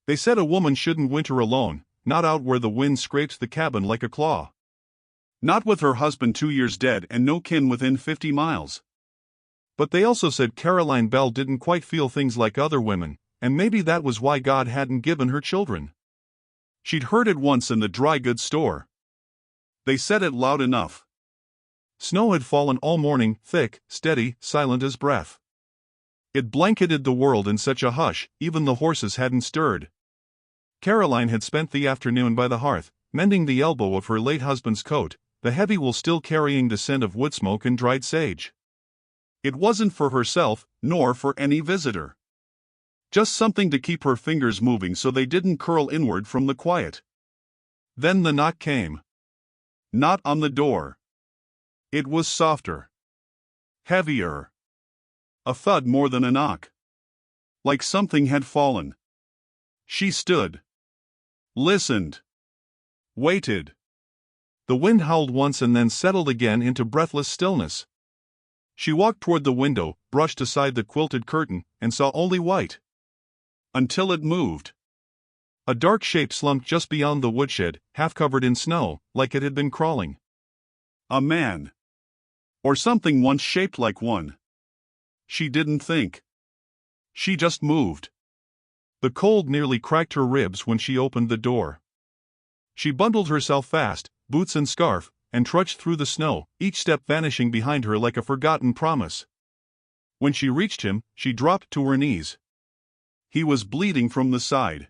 They said a woman shouldn't winter alone, not out where the wind scrapes the cabin like a claw. Not with her husband 2 years dead and no kin within 50 miles. But they also said Caroline Bell didn't quite feel things like other women, and maybe that was why God hadn't given her children. She'd heard it once in the dry goods store. They said it loud enough. Snow had fallen all morning, thick, steady, silent as breath. It blanketed the world in such a hush, even the horses hadn't stirred. Caroline had spent the afternoon by the hearth, mending the elbow of her late husband's coat, the heavy wool still carrying the scent of wood smoke and dried sage. It wasn't for herself, nor for any visitor. Just something to keep her fingers moving so they didn't curl inward from the quiet. Then the knock came. Not on the door. It was softer. Heavier. A thud more than a knock. Like something had fallen. She stood. Listened. Waited. The wind howled once and then settled again into breathless stillness. She walked toward the window, brushed aside the quilted curtain, and saw only white. Until it moved. A dark shape slumped just beyond the woodshed, half covered in snow, like it had been crawling. A man. Or something once shaped like one. She didn't think. She just moved. The cold nearly cracked her ribs when she opened the door. She bundled herself fast, boots and scarf, and trudged through the snow, each step vanishing behind her like a forgotten promise. When she reached him, she dropped to her knees. He was bleeding from the side.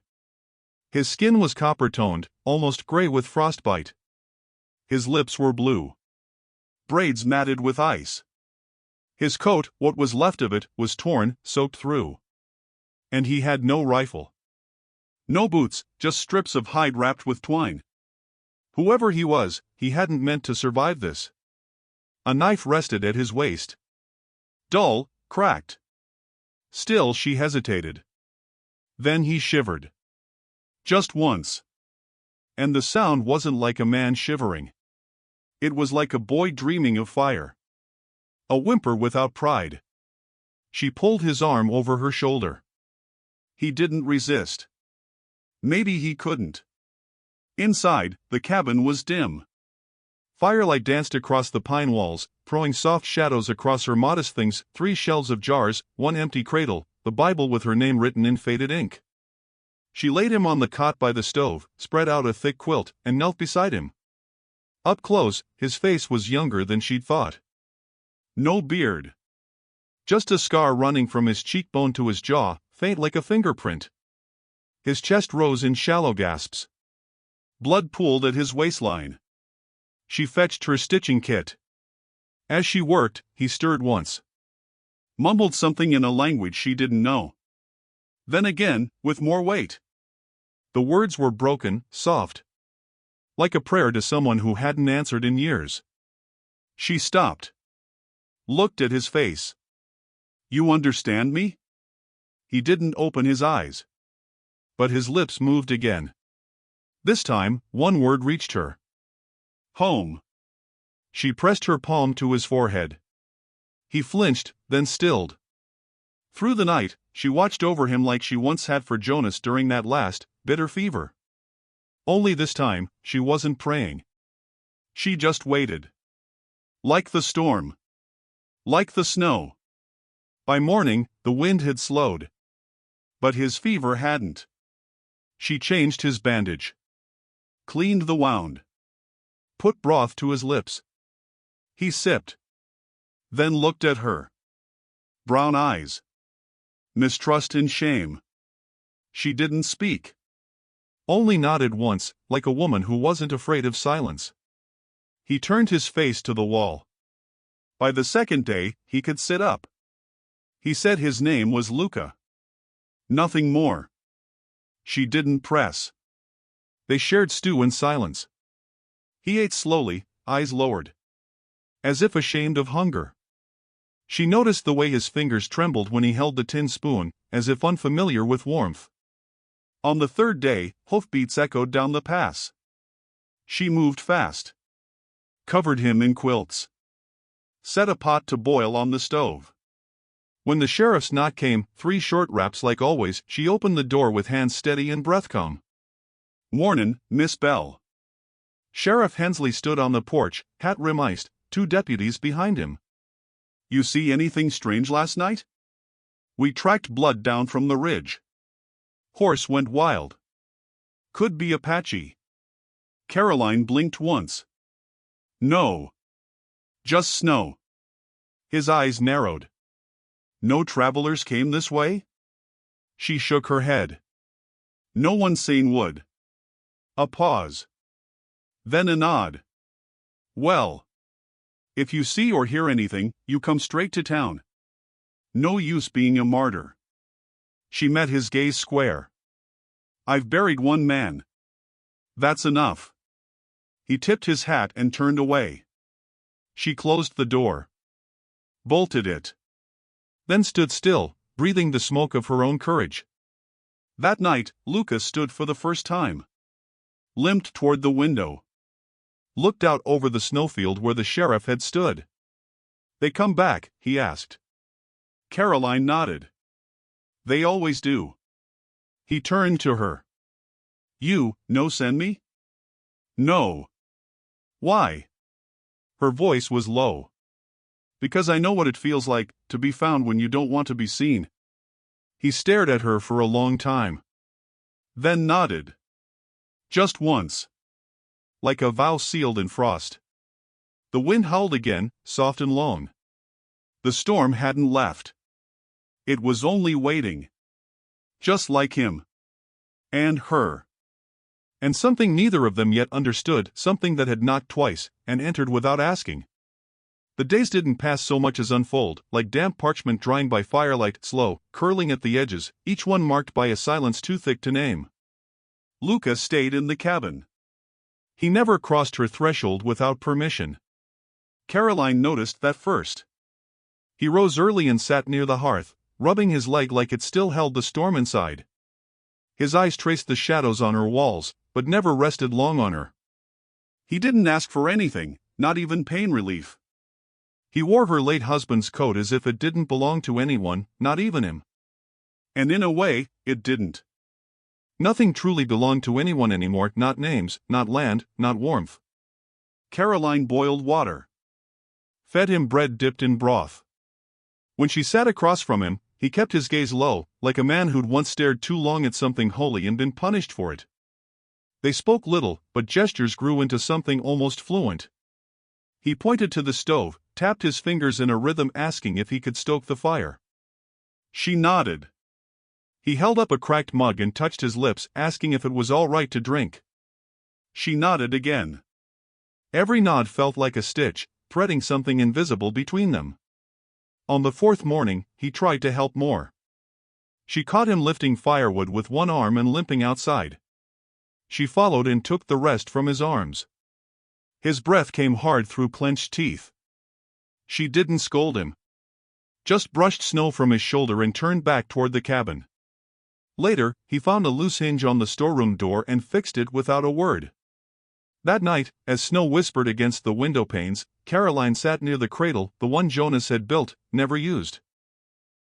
His skin was copper-toned, almost gray with frostbite. His lips were blue. Braids matted with ice. His coat, what was left of it, was torn, soaked through. And he had no rifle. No boots, just strips of hide wrapped with twine. Whoever he was, he hadn't meant to survive this. A knife rested at his waist. Dull, cracked. Still she hesitated. Then he shivered. Just once. And the sound wasn't like a man shivering. It was like a boy dreaming of fire. A whimper without pride. She pulled his arm over her shoulder. He didn't resist. Maybe he couldn't. Inside, the cabin was dim. Firelight danced across the pine walls, throwing soft shadows across her modest things, 3 shelves of jars, 1 empty cradle, the Bible with her name written in faded ink. She laid him on the cot by the stove, spread out a thick quilt, and knelt beside him. Up close, his face was younger than she'd thought. No beard. Just a scar running from his cheekbone to his jaw, faint like a fingerprint. His chest rose in shallow gasps. Blood pooled at his waistline. She fetched her stitching kit. As she worked, he stirred once. Mumbled something in a language she didn't know. Then again, with more weight. The words were broken, soft. Like a prayer to someone who hadn't answered in years. She stopped. Looked at his face. You understand me? He didn't open his eyes. But his lips moved again. This time, one word reached her. Home. She pressed her palm to his forehead. He flinched, then stilled. Through the night, she watched over him like she once had for Jonas during that last, bitter fever. Only this time, she wasn't praying. She just waited. Like the storm. Like the snow. By morning, the wind had slowed. But his fever hadn't. She changed his bandage. Cleaned the wound. Put broth to his lips. He sipped. Then looked at her. Brown eyes. Mistrust and shame. She didn't speak. Only nodded once, like a woman who wasn't afraid of silence. He turned his face to the wall. By the second day, he could sit up. He said his name was Luca. Nothing more. She didn't press. They shared stew in silence. He ate slowly, eyes lowered. As if ashamed of hunger. She noticed the way his fingers trembled when he held the tin spoon, as if unfamiliar with warmth. On the third day, hoofbeats echoed down the pass. She moved fast. Covered him in quilts. Set a pot to boil on the stove. When the sheriff's knock came, 3 short raps like always, she opened the door with hands steady and breath calm. "Mornin', Miss Bell." Sheriff Hensley stood on the porch, hat rim iced, 2 deputies behind him. "You see anything strange last night?" "We tracked blood down from the ridge. Horse went wild. Could be Apache." Caroline blinked once. "No. Just snow." His eyes narrowed. "No travelers came this way?" She shook her head. "No one sane would." A pause. Then a nod. "Well, if you see or hear anything, you come straight to town. No use being a martyr." She met his gaze square. "I've buried 1 man. That's enough." He tipped his hat and turned away. She closed the door. Bolted it. Then stood still, breathing the smoke of her own courage. That night, Lucas stood for the first time. Limped toward the window. Looked out over the snowfield where the sheriff had stood. "They come back?" he asked. Caroline nodded. "They always do." He turned to her. "You, no send me?" "No." "Why?" Her voice was low. "Because I know what it feels like, to be found when you don't want to be seen." He stared at her for a long time. Then nodded. "Just once." Like a vow sealed in frost. The wind howled again, soft and long. The storm hadn't left. It was only waiting. Just like him. And her. And something neither of them yet understood, something that had knocked twice, and entered without asking. The days didn't pass so much as unfold, like damp parchment drying by firelight, slow, curling at the edges, each one marked by a silence too thick to name. Lucas stayed in the cabin. He never crossed her threshold without permission. Caroline noticed that first. He rose early and sat near the hearth, rubbing his leg like it still held the storm inside. His eyes traced the shadows on her walls, but never rested long on her. He didn't ask for anything, not even pain relief. He wore her late husband's coat as if it didn't belong to anyone, not even him. And in a way, it didn't. Nothing truly belonged to anyone anymore, not names, not land, not warmth. Caroline boiled water. Fed him bread dipped in broth. When she sat across from him, he kept his gaze low, like a man who'd once stared too long at something holy and been punished for it. They spoke little, but gestures grew into something almost fluent. He pointed to the stove, tapped his fingers in a rhythm asking if he could stoke the fire. She nodded. He held up a cracked mug and touched his lips, asking if it was all right to drink. She nodded again. Every nod felt like a stitch, threading something invisible between them. On the 4th morning, he tried to help more. She caught him lifting firewood with one arm and limping outside. She followed and took the rest from his arms. His breath came hard through clenched teeth. She didn't scold him. Just brushed snow from his shoulder and turned back toward the cabin. Later, he found a loose hinge on the storeroom door and fixed it without a word. That night, as snow whispered against the window panes, Caroline sat near the cradle, the one Jonas had built, never used.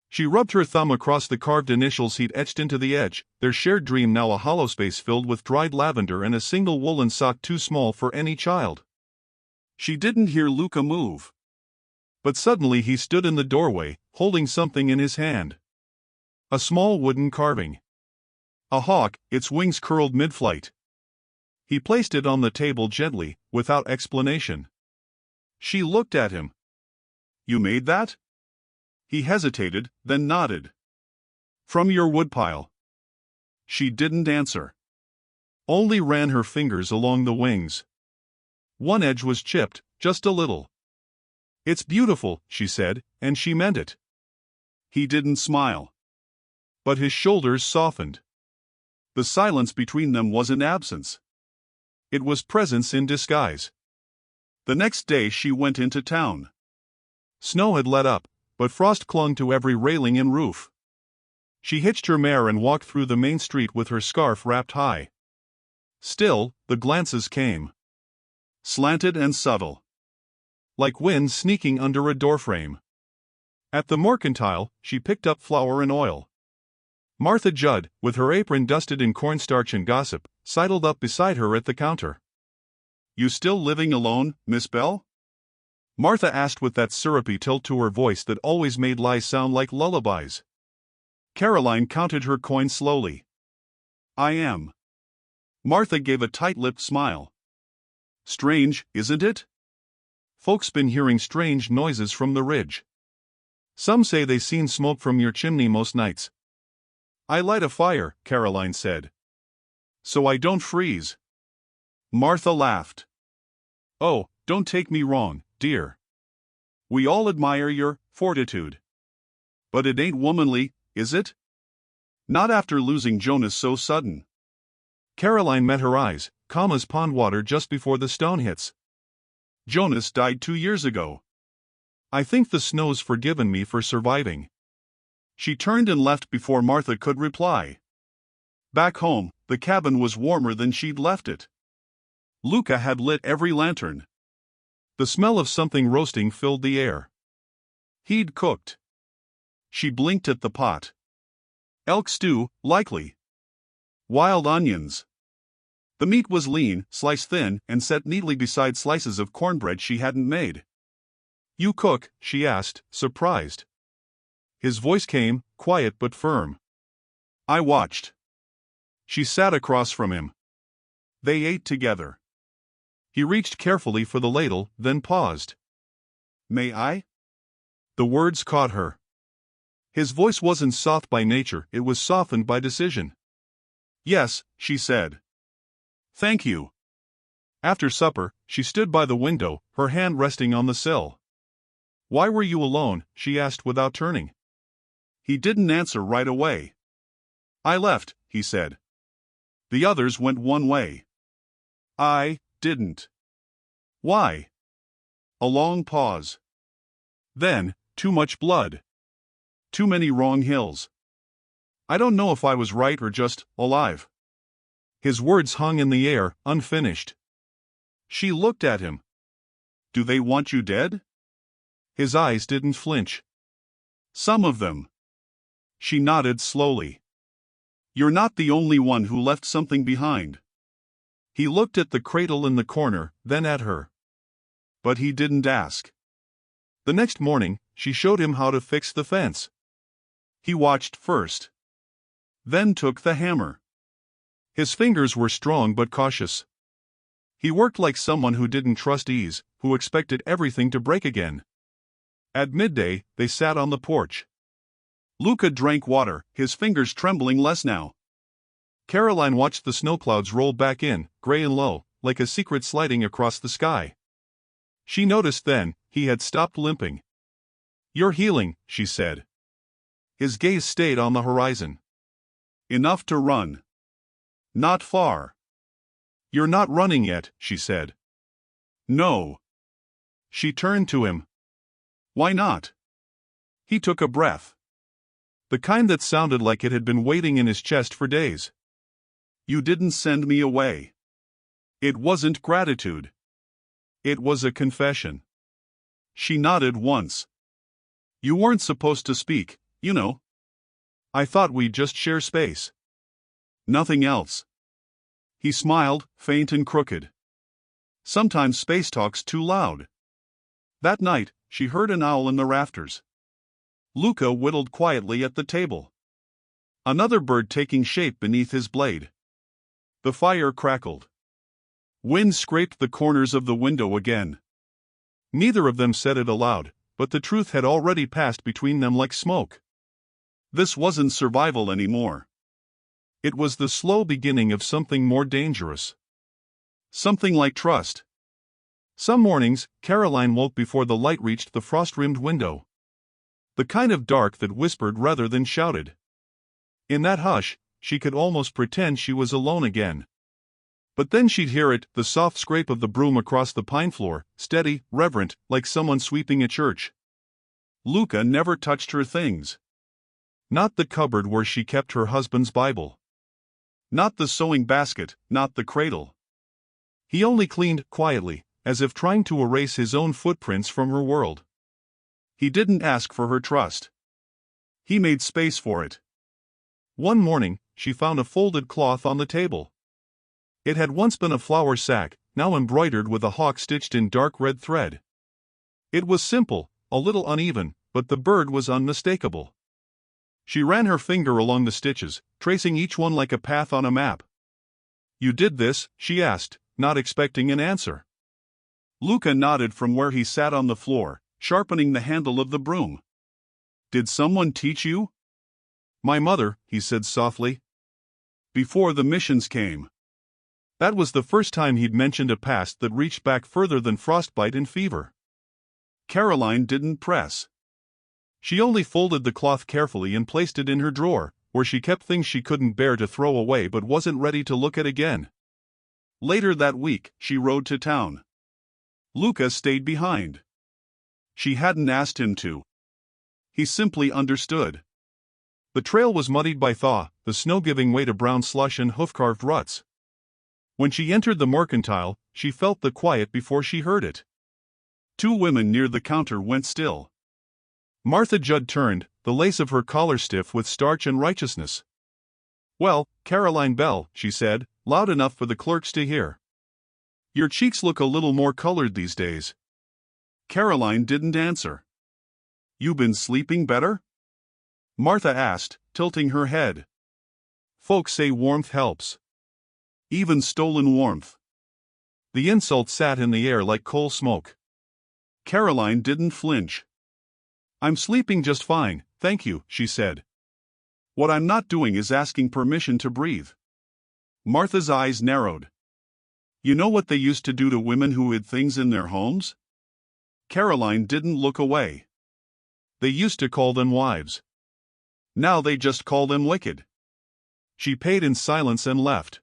She rubbed her thumb across the carved initials he'd etched into the edge, their shared dream now a hollow space filled with dried lavender and a single woolen sock too small for any child. She didn't hear Luca move. But suddenly he stood in the doorway, holding something in his hand. A small wooden carving. A hawk, its wings curled mid-flight. He placed it on the table gently, without explanation. She looked at him. "You made that?" He hesitated, then nodded. "From your woodpile." She didn't answer. Only ran her fingers along the wings. One edge was chipped, just a little. "It's beautiful," she said, and she meant it. He didn't smile. But his shoulders softened. The silence between them wasn't absence. It was presence in disguise. The next day she went into town. Snow had let up, but frost clung to every railing and roof. She hitched her mare and walked through the main street with her scarf wrapped high. Still, the glances came. Slanted and subtle. Like wind sneaking under a doorframe. At the mercantile, she picked up flour and oil. Martha Judd, with her apron dusted in cornstarch and gossip, sidled up beside her at the counter. "You still living alone, Miss Bell?" Martha asked with that syrupy tilt to her voice that always made lies sound like lullabies. Caroline counted her coins slowly. "I am." Martha gave a tight-lipped smile. "Strange, isn't it? Folks been hearing strange noises from the ridge. Some say they seen smoke from your chimney most nights." "I light a fire," Caroline said, "so I don't freeze." Martha laughed. "Oh, don't take me wrong, dear. We all admire your fortitude. But it ain't womanly, is it? Not after losing Jonas so sudden." Caroline met her eyes, calm as pond water just before the stone hits. "Jonas died 2 years ago. I think the snow's forgiven me for surviving." She turned and left before Martha could reply. Back home, the cabin was warmer than she'd left it. Luca had lit every lantern. The smell of something roasting filled the air. He'd cooked. She blinked at the pot. Elk stew, likely. Wild onions. The meat was lean, sliced thin, and set neatly beside slices of cornbread she hadn't made. "You cook?" she asked, surprised. His voice came, quiet but firm. "I watched." She sat across from him. They ate together. He reached carefully for the ladle, then paused. "May I?" The words caught her. His voice wasn't soft by nature, it was softened by decision. "Yes," she said. "Thank you." After supper, she stood by the window, her hand resting on the sill. "Why were you alone?" she asked without turning. He didn't answer right away. "I left," he said. "The others went one way. I didn't." "Why?" A long pause. Then, "Too much blood. Too many wrong hills. I don't know if I was right or just alive." His words hung in the air, unfinished. She looked at him. "Do they want you dead?" His eyes didn't flinch. "Some of them." She nodded slowly. "You're not the only one who left something behind." He looked at the cradle in the corner, then at her. But he didn't ask. The next morning, she showed him how to fix the fence. He watched first. Then took the hammer. His fingers were strong but cautious. He worked like someone who didn't trust ease, who expected everything to break again. At midday, they sat on the porch. Luca drank water, his fingers trembling less now. Caroline watched the snow clouds roll back in, gray and low, like a secret sliding across the sky. She noticed then, he had stopped limping. "You're healing," she said. His gaze stayed on the horizon. "Enough to run." "Not far." "You're not running yet," she said. "No." She turned to him. "Why not?" He took a breath. The kind that sounded like it had been waiting in his chest for days. "You didn't send me away." It wasn't gratitude. It was a confession. She nodded once. "You weren't supposed to speak, you know. I thought we'd just share space. Nothing else." He smiled, faint and crooked. "Sometimes space talks too loud." That night, she heard an owl in the rafters. Luca whittled quietly at the table. Another bird taking shape beneath his blade. The fire crackled. Wind scraped the corners of the window again. Neither of them said it aloud, but the truth had already passed between them like smoke. This wasn't survival anymore. It was the slow beginning of something more dangerous. Something like trust. Some mornings, Caroline woke before the light reached the frost-rimmed window. The kind of dark that whispered rather than shouted. In that hush, she could almost pretend she was alone again. But then she'd hear it, the soft scrape of the broom across the pine floor, steady, reverent, like someone sweeping a church. Luca never touched her things. Not the cupboard where she kept her husband's Bible. Not the sewing basket, not the cradle. He only cleaned quietly, as if trying to erase his own footprints from her world. He didn't ask for her trust. He made space for it. One morning, she found a folded cloth on the table. It had once been a flour sack, now embroidered with a hawk stitched in dark red thread. It was simple, a little uneven, but the bird was unmistakable. She ran her finger along the stitches, tracing each one like a path on a map. "You did this?" she asked, not expecting an answer. Luca nodded from where he sat on the floor, sharpening the handle of the broom. "Did someone teach you?" "My mother," he said softly. "Before the missions came." That was the first time he'd mentioned a past that reached back further than frostbite and fever. Caroline didn't press. She only folded the cloth carefully and placed it in her drawer, where she kept things she couldn't bear to throw away but wasn't ready to look at again. Later that week, she rode to town. Luca stayed behind. She hadn't asked him to. He simply understood. The trail was muddied by thaw, the snow giving way to brown slush and hoof-carved ruts. When she entered the mercantile, she felt the quiet before she heard it. Two women near the counter went still. Martha Judd turned, the lace of her collar stiff with starch and righteousness. "Well, Caroline Bell," she said, loud enough for the clerks to hear. "Your cheeks look a little more colored these days." Caroline didn't answer. "You been sleeping better?" Martha asked, tilting her head. "Folks say warmth helps. Even stolen warmth." The insult sat in the air like coal smoke. Caroline didn't flinch. "I'm sleeping just fine, thank you," she said. "What I'm not doing is asking permission to breathe." Martha's eyes narrowed. "You know what they used to do to women who hid things in their homes?" Caroline didn't look away. "They used to call them wives. Now they just call them wicked." She paid in silence and left.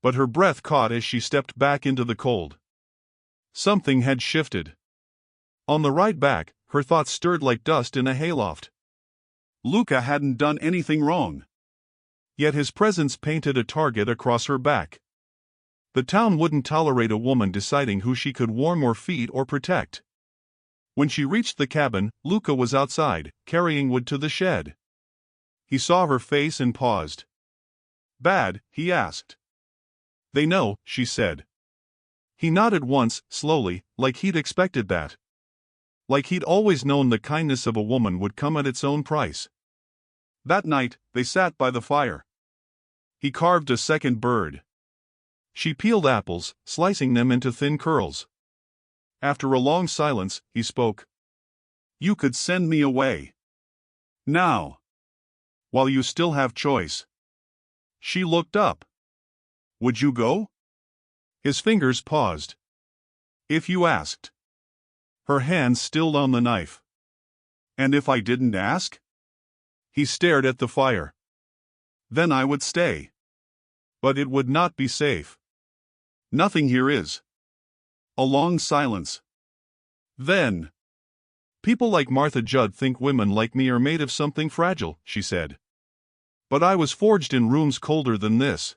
But her breath caught as she stepped back into the cold. Something had shifted. On the ride back, her thoughts stirred like dust in a hayloft. Luca hadn't done anything wrong. Yet his presence painted a target across her back. The town wouldn't tolerate a woman deciding who she could warm or feed or protect. When she reached the cabin, Luca was outside, carrying wood to the shed. He saw her face and paused. "Bad?" he asked. "They know," she said. He nodded once, slowly, like he'd expected that. Like he'd always known the kindness of a woman would come at its own price. That night, they sat by the fire. He carved a second bird. She peeled apples, slicing them into thin curls. After a long silence, he spoke. "You could send me away. Now. While you still have choice." She looked up. "Would you go?" His fingers paused. "If you asked." Her hands stilled on the knife. "And if I didn't ask?" He stared at the fire. "Then I would stay. But it would not be safe. Nothing here is." A long silence. Then, "People like Martha Judd think women like me are made of something fragile," she said. "But I was forged in rooms colder than this."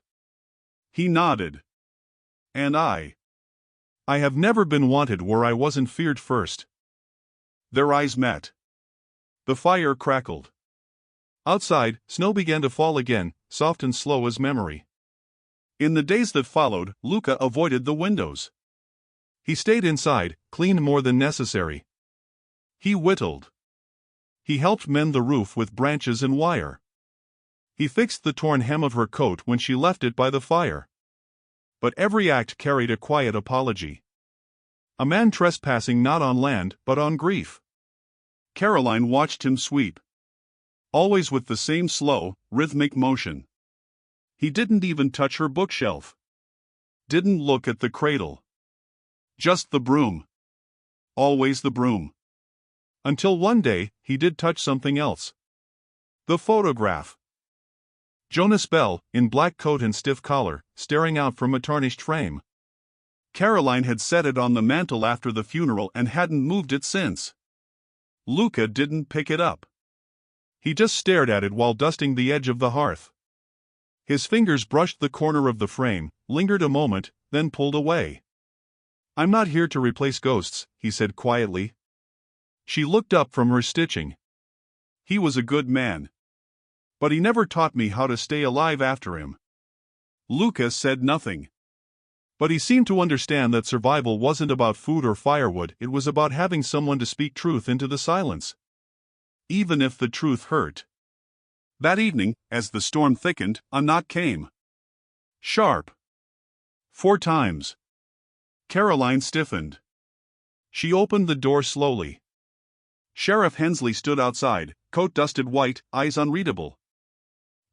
He nodded. "And I have never been wanted where I wasn't feared first." Their eyes met. The fire crackled. Outside, snow began to fall again, soft and slow as memory. In the days that followed, Luca avoided the windows. He stayed inside, cleaned more than necessary. He whittled. He helped mend the roof with branches and wire. He fixed the torn hem of her coat when she left it by the fire. But every act carried a quiet apology. A man trespassing not on land, but on grief. Caroline watched him sweep. Always with the same slow, rhythmic motion. He didn't even touch her bookshelf. Didn't look at the cradle. Just the broom. Always the broom. Until one day, he did touch something else. The photograph. Jonas Bell, in black coat and stiff collar, staring out from a tarnished frame. Caroline had set it on the mantel after the funeral and hadn't moved it since. Luca didn't pick it up. He just stared at it while dusting the edge of the hearth. His fingers brushed the corner of the frame, lingered a moment, then pulled away. "I'm not here to replace ghosts," he said quietly. She looked up from her stitching. He was a good man. But he never taught me how to stay alive after him. Lucas said nothing. But he seemed to understand that survival wasn't about food or firewood, it was about having someone to speak truth into the silence. Even if the truth hurt. That evening, as the storm thickened, a knock came. Sharp. 4 times. Caroline stiffened. She opened the door slowly. Sheriff Hensley stood outside, coat dusted white, eyes unreadable.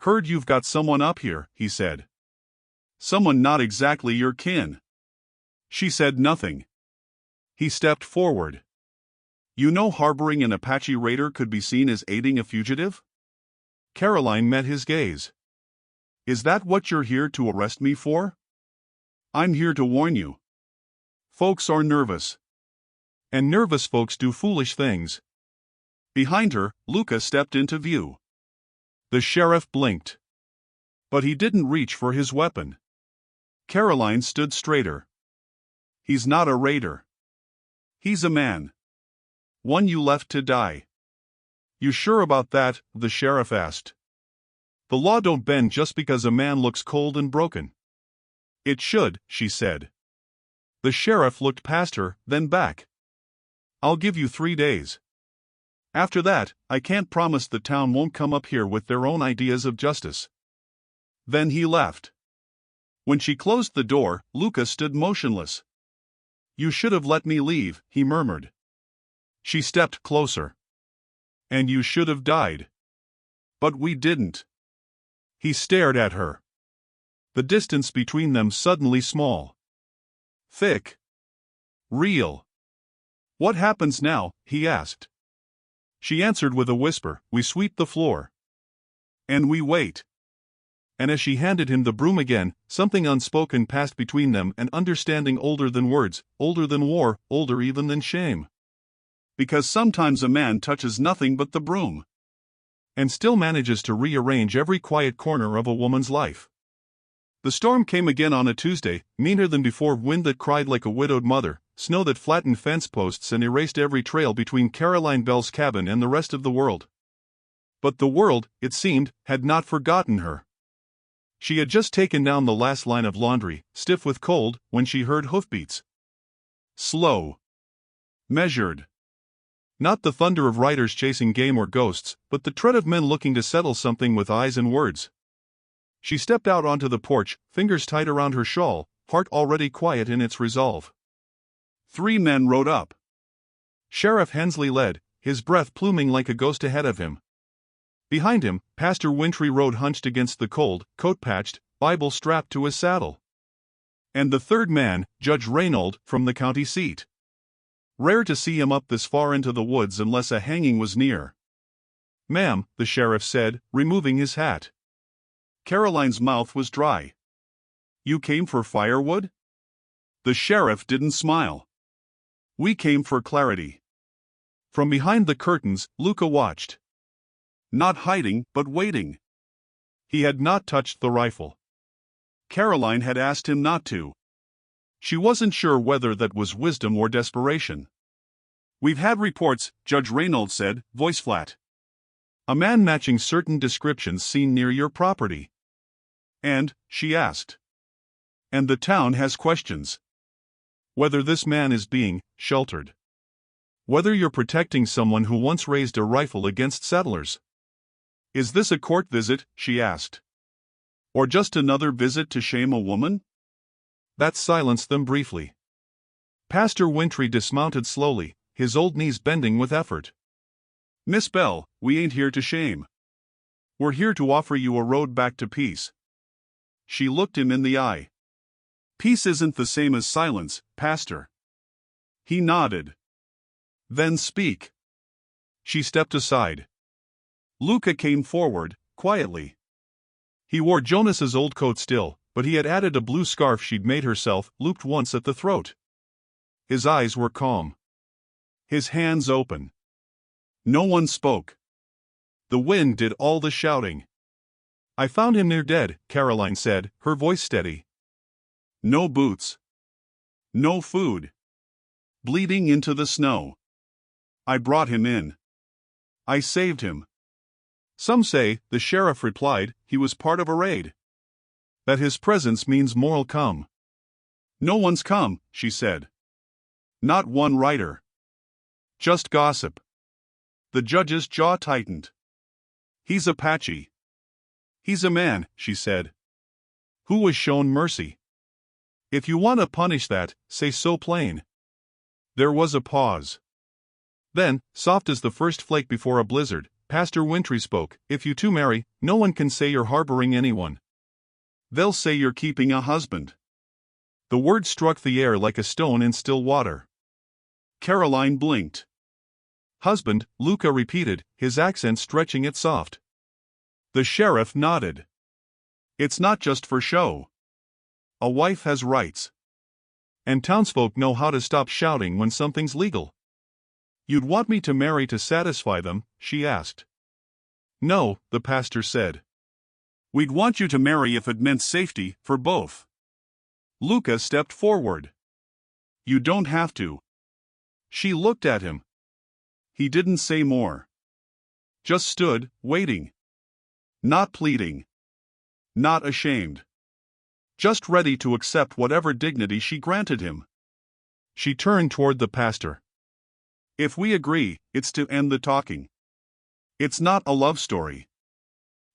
"Heard you've got someone up here," he said. "Someone not exactly your kin." She said nothing. He stepped forward. "You know harboring an Apache raider could be seen as aiding a fugitive?" Caroline met his gaze. "Is that what you're here to arrest me for?" "I'm here to warn you. Folks are nervous. And nervous folks do foolish things." Behind her, Luca stepped into view. The sheriff blinked. But he didn't reach for his weapon. Caroline stood straighter. "He's not a raider. He's a man. One you left to die." "You sure about that?" the sheriff asked. "The law don't bend just because a man looks cold and broken." "It should," she said. The sheriff looked past her, then back. "I'll give you 3 days. After that, I can't promise the town won't come up here with their own ideas of justice." Then he left. When she closed the door, Luca stood motionless. "You should have let me leave," he murmured. She stepped closer. "And you should have died." "But we didn't." He stared at her. The distance between them suddenly small. Thick. Real. "What happens now?" he asked. She answered with a whisper, "We sweep the floor. And we wait." And as she handed him the broom again, something unspoken passed between them, an understanding older than words, older than war, older even than shame. Because sometimes a man touches nothing but the broom. And still manages to rearrange every quiet corner of a woman's life. The storm came again on a Tuesday, meaner than before, wind that cried like a widowed mother, snow that flattened fence posts and erased every trail between Caroline Bell's cabin and the rest of the world. But the world, it seemed, had not forgotten her. She had just taken down the last line of laundry, stiff with cold, when she heard hoofbeats. Slow. Measured. Not the thunder of riders chasing game or ghosts, but the tread of men looking to settle something with eyes and words. She stepped out onto the porch, fingers tight around her shawl, heart already quiet in its resolve. 3 men rode up. Sheriff Hensley led, his breath pluming like a ghost ahead of him. Behind him, Pastor Wintry rode hunched against the cold, coat-patched, Bible strapped to his saddle. And the 3rd man, Judge Reynold, from the county seat. Rare to see him up this far into the woods unless a hanging was near. "Ma'am," the sheriff said, removing his hat. Caroline's mouth was dry. "You came for firewood?" The sheriff didn't smile. "We came for clarity." From behind the curtains, Luca watched. Not hiding, but waiting. He had not touched the rifle. Caroline had asked him not to. She wasn't sure whether that was wisdom or desperation. "We've had reports," Judge Reynold said, voice flat. "A man matching certain descriptions seen near your property." "And?" she asked. "And the town has questions. Whether this man is being sheltered. Whether you're protecting someone who once raised a rifle against settlers. Is this a court visit?" she asked. "Or just another visit to shame a woman?" That silenced them briefly. Pastor Wintry dismounted slowly, his old knees bending with effort. "Miss Bell, we ain't here to shame. We're here to offer you a road back to peace." She looked him in the eye. "Peace isn't the same as silence, Pastor." He nodded. "Then speak." She stepped aside. Luca came forward, quietly. He wore Jonas's old coat still, but he had added a blue scarf she'd made herself, looped once at the throat. His eyes were calm. His hands open. No one spoke. The wind did all the shouting. "I found him near dead," Caroline said, her voice steady. "No boots. No food. Bleeding into the snow. I brought him in. I saved him. Some say, the sheriff replied, he was part of a raid. That his presence means more'll come. No one's come, she said. Not one writer. Just gossip. The judge's jaw tightened. He's Apache. He's a man, she said, who was shown mercy. If you want to punish that, say so plain. There was a pause. Then, soft as the first flake before a blizzard, Pastor Wintry spoke. If you two marry, no one can say you're harboring anyone. They'll say you're keeping a husband. The word struck the air like a stone in still water. Caroline blinked. Husband, Luca repeated, his accent stretching it soft. The sheriff nodded. It's not just for show. A wife has rights. And townsfolk know how to stop shouting when something's legal. You'd want me to marry to satisfy them, she asked. No, the pastor said. We'd want you to marry if it meant safety for both. Luca stepped forward. You don't have to. She looked at him. He didn't say more. Just stood, waiting. Not pleading. Not ashamed. Just ready to accept whatever dignity she granted him. She turned toward the pastor. If we agree, it's to end the talking. It's not a love story.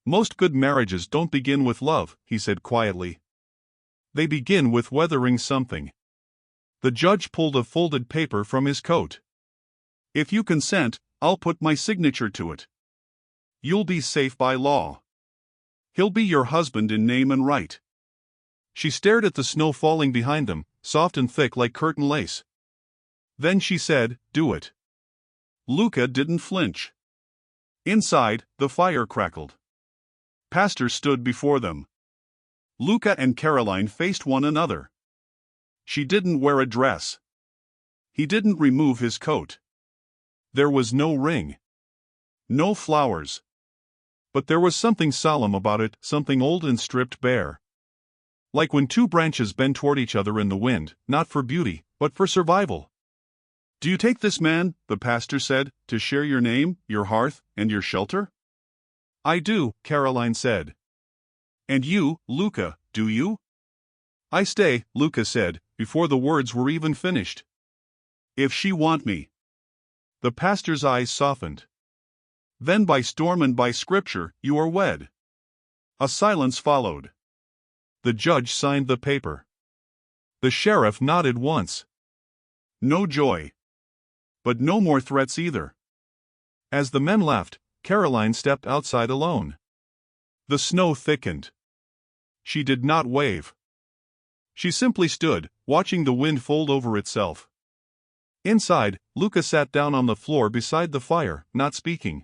Most good marriages don't begin with love, he said quietly. They begin with weathering something. The judge pulled a folded paper from his coat. If you consent, I'll put my signature to it. You'll be safe by law. He'll be your husband in name and right. She stared at the snow falling behind them, soft and thick like curtain lace. Then she said, do it. Luca didn't flinch. Inside, the fire crackled. Pastor stood before them. Luca and Caroline faced one another. She didn't wear a dress. He didn't remove his coat. There was no ring. No flowers. But there was something solemn about it, something old and stripped bare. Like when two branches bend toward each other in the wind, not for beauty, but for survival. Do you take this man, the pastor said, to share your name, your hearth, and your shelter? I do, Caroline said. And you, Luca, do you? I stay, Luca said, before the words were even finished. If she want me. The pastor's eyes softened. Then by storm and by scripture, you are wed. A silence followed. The judge signed the paper. The sheriff nodded once. No joy. But no more threats either. As the men left, Caroline stepped outside alone. The snow thickened. She did not wave. She simply stood, watching the wind fold over itself. Inside, Luca sat down on the floor beside the fire, not speaking.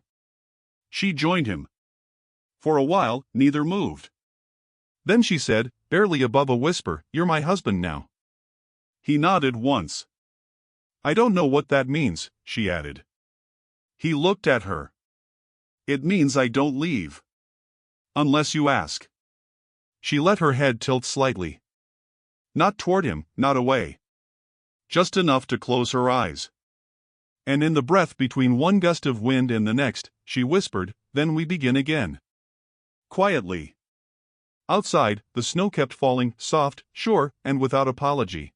She joined him. For a while, neither moved. Then she said, barely above a whisper, "You're my husband now." He nodded once. "I don't know what that means," she added. He looked at her. "It means I don't leave. Unless you ask." She let her head tilt slightly. Not toward him, not away. Just enough to close her eyes. And in the breath between one gust of wind and the next, she whispered, "Then we begin again." Quietly. Outside, the snow kept falling, soft, sure, and without apology.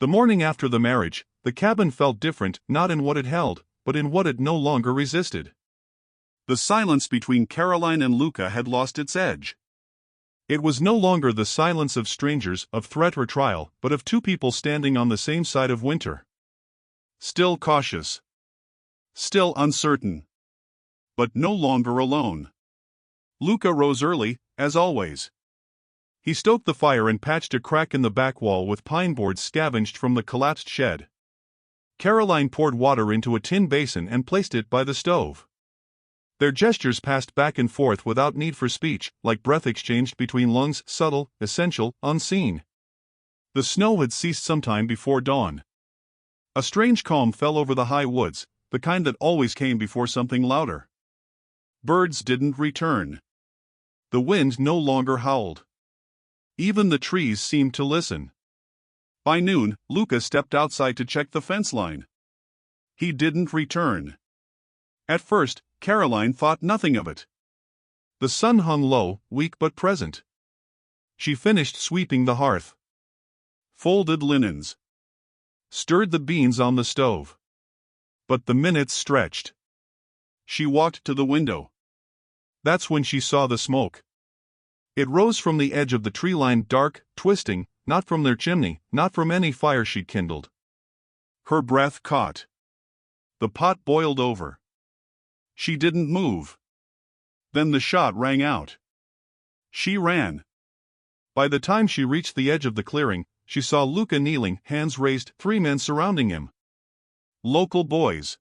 The morning after the marriage, the cabin felt different, not in what it held, but in what it no longer resisted. The silence between Caroline and Luca had lost its edge. It was no longer the silence of strangers, of threat or trial, but of two people standing on the same side of winter. Still cautious. Still uncertain. But no longer alone. Luca rose early, as always. He stoked the fire and patched a crack in the back wall with pine boards scavenged from the collapsed shed. Caroline poured water into a tin basin and placed it by the stove. Their gestures passed back and forth without need for speech, like breath exchanged between lungs, subtle, essential, unseen. The snow had ceased sometime before dawn. A strange calm fell over the high woods, the kind that always came before something louder. Birds didn't return. The wind no longer howled. Even the trees seemed to listen. By noon, Luca stepped outside to check the fence line. He didn't return. At first, Caroline thought nothing of it. The sun hung low, weak but present. She finished sweeping the hearth, folded linens, stirred the beans on the stove. But the minutes stretched. She walked to the window. That's when she saw the smoke. It rose from the edge of the tree line, dark, twisting, not from their chimney, not from any fire she'd kindled. Her breath caught. The pot boiled over. She didn't move. Then the shot rang out. She ran. By the time she reached the edge of the clearing, she saw Luca kneeling, hands raised, 3 men surrounding him. Local boys.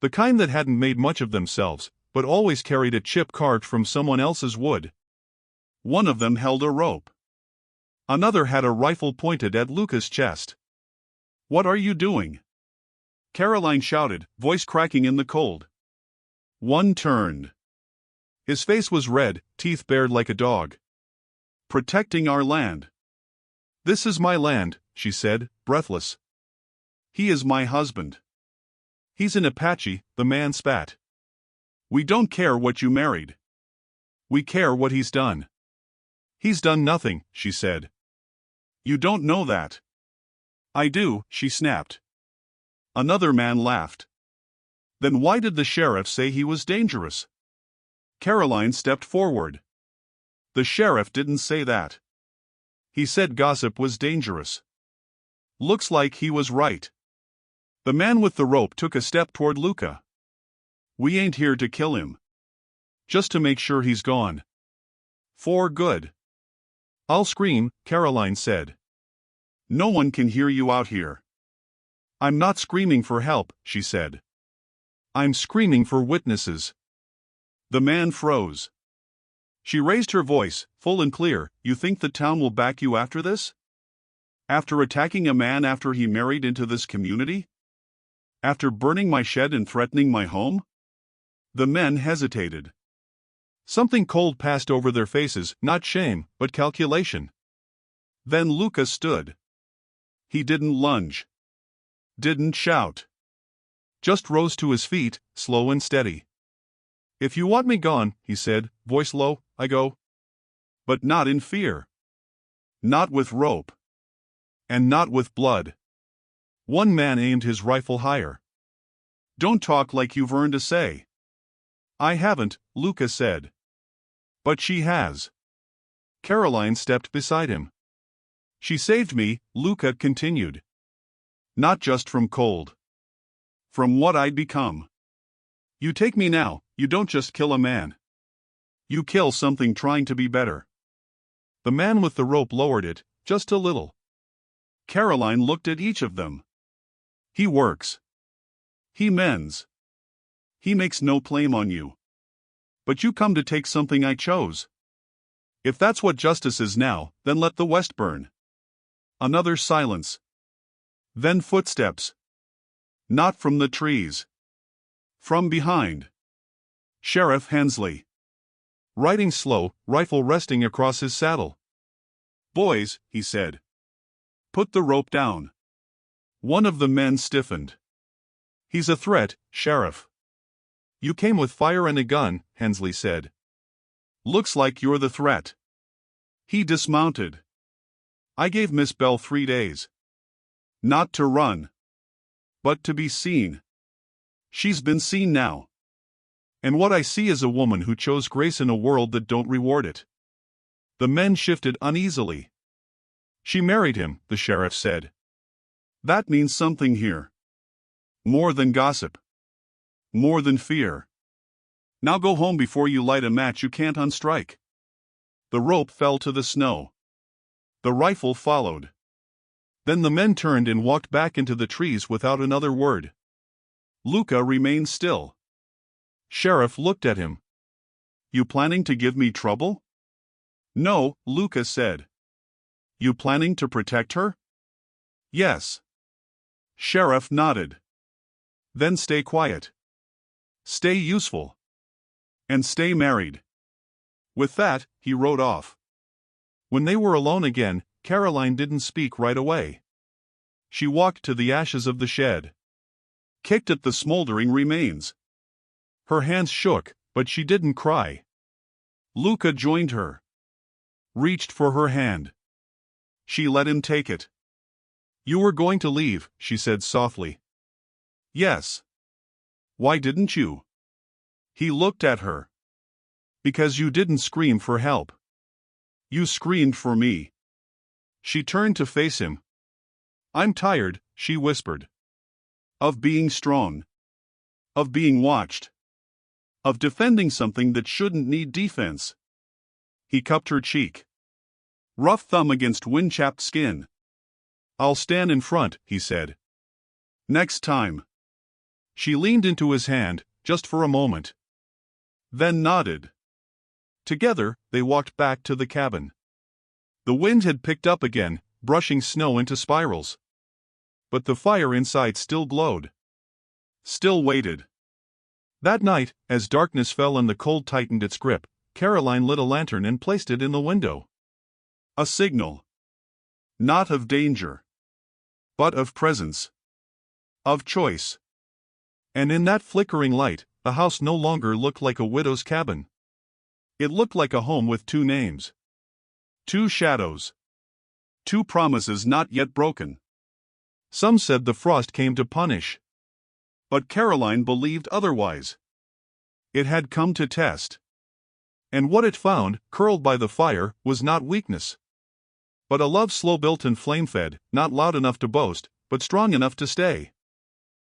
The kind that hadn't made much of themselves, but always carried a chip carved from someone else's wood. One of them held a rope. Another had a rifle pointed at Luca's chest. "What are you doing?" Caroline shouted, voice cracking in the cold. One turned. His face was red, teeth bared like a dog. "Protecting our land." "This is my land," she said, breathless. "He is my husband." "He's an Apache," the man spat. "We don't care what you married. We care what he's done." "He's done nothing," she said. "You don't know that." "I do," she snapped. Another man laughed. "Then why did the sheriff say he was dangerous?" Caroline stepped forward. "The sheriff didn't say that. He said gossip was dangerous." "Looks like he was right." The man with the rope took a step toward Luca. "We ain't here to kill him. Just to make sure he's gone. For good." "I'll scream," Caroline said. "No one can hear you out here." "I'm not screaming for help," she said. "I'm screaming for witnesses." The man froze. She raised her voice, full and clear. "You think the town will back you after this? After attacking a man after he married into this community? After burning my shed and threatening my home?" The men hesitated. Something cold passed over their faces, not shame, but calculation. Then Luca stood. He didn't lunge. Didn't shout. Just rose to his feet, slow and steady. "If you want me gone," he said, voice low, "I go." But not in fear. Not with rope. And not with blood. One man aimed his rifle higher. "Don't talk like you've earned a say." "I haven't," Luca said. "But she has." Caroline stepped beside him. "She saved me," Luca continued. "Not just from cold. From what I'd become. You take me now, you don't just kill a man. You kill something trying to be better." The man with the rope lowered it, just a little. Caroline looked at each of them. "He works. He mends. He makes no claim on you. But you come to take something I chose. If that's what justice is now, then let the West burn." Another silence. Then footsteps. Not from the trees. From behind. Sheriff Hensley. Riding slow, rifle resting across his saddle. "Boys," he said. "Put the rope down." One of the men stiffened. "He's a threat, Sheriff." "You came with fire and a gun," Hensley said. "Looks like you're the threat." He dismounted. "I gave Miss Bell 3 days. Not to run. But to be seen. She's been seen now. And what I see is a woman who chose grace in a world that don't reward it." The men shifted uneasily. "She married him," the sheriff said. "That means something here. More than gossip. More than fear. Now go home before you light a match you can't unstrike." The rope fell to the snow. The rifle followed. Then the men turned and walked back into the trees without another word. Luca remained still. Sheriff looked at him. "You planning to give me trouble?" "No," Luca said. "You planning to protect her?" "Yes." Sheriff nodded. "Then stay quiet. Stay useful. And stay married." With that, he rode off. When they were alone again, Caroline didn't speak right away. She walked to the ashes of the shed. kicked at the smoldering remains. Her hands shook, but she didn't cry. Luca joined her. Reached for her hand. She let him take it. "You were going to leave," she said softly. "Yes." "Why didn't you?" He looked at her. "Because you didn't scream for help. You screamed for me." She turned to face him. "I'm tired," she whispered. "Of being strong. Of being watched. Of defending something that shouldn't need defense." He cupped her cheek. Rough thumb against wind-chapped skin. "I'll stand in front," he said. "Next time." She leaned into his hand, just for a moment. Then nodded. Together, they walked back to the cabin. The wind had picked up again, brushing snow into spirals. But the fire inside still glowed. Still waited. That night, as darkness fell and the cold tightened its grip, Caroline lit a lantern and placed it in the window. A signal. Not of danger. But of presence. Of choice. And in that flickering light, the house no longer looked like a widow's cabin. It looked like a home with two names. Two shadows. Two promises not yet broken. Some said the frost came to punish. But Caroline believed otherwise. It had come to test. And what it found, curled by the fire, was not weakness. But a love slow-built and flame-fed, not loud enough to boast, but strong enough to stay.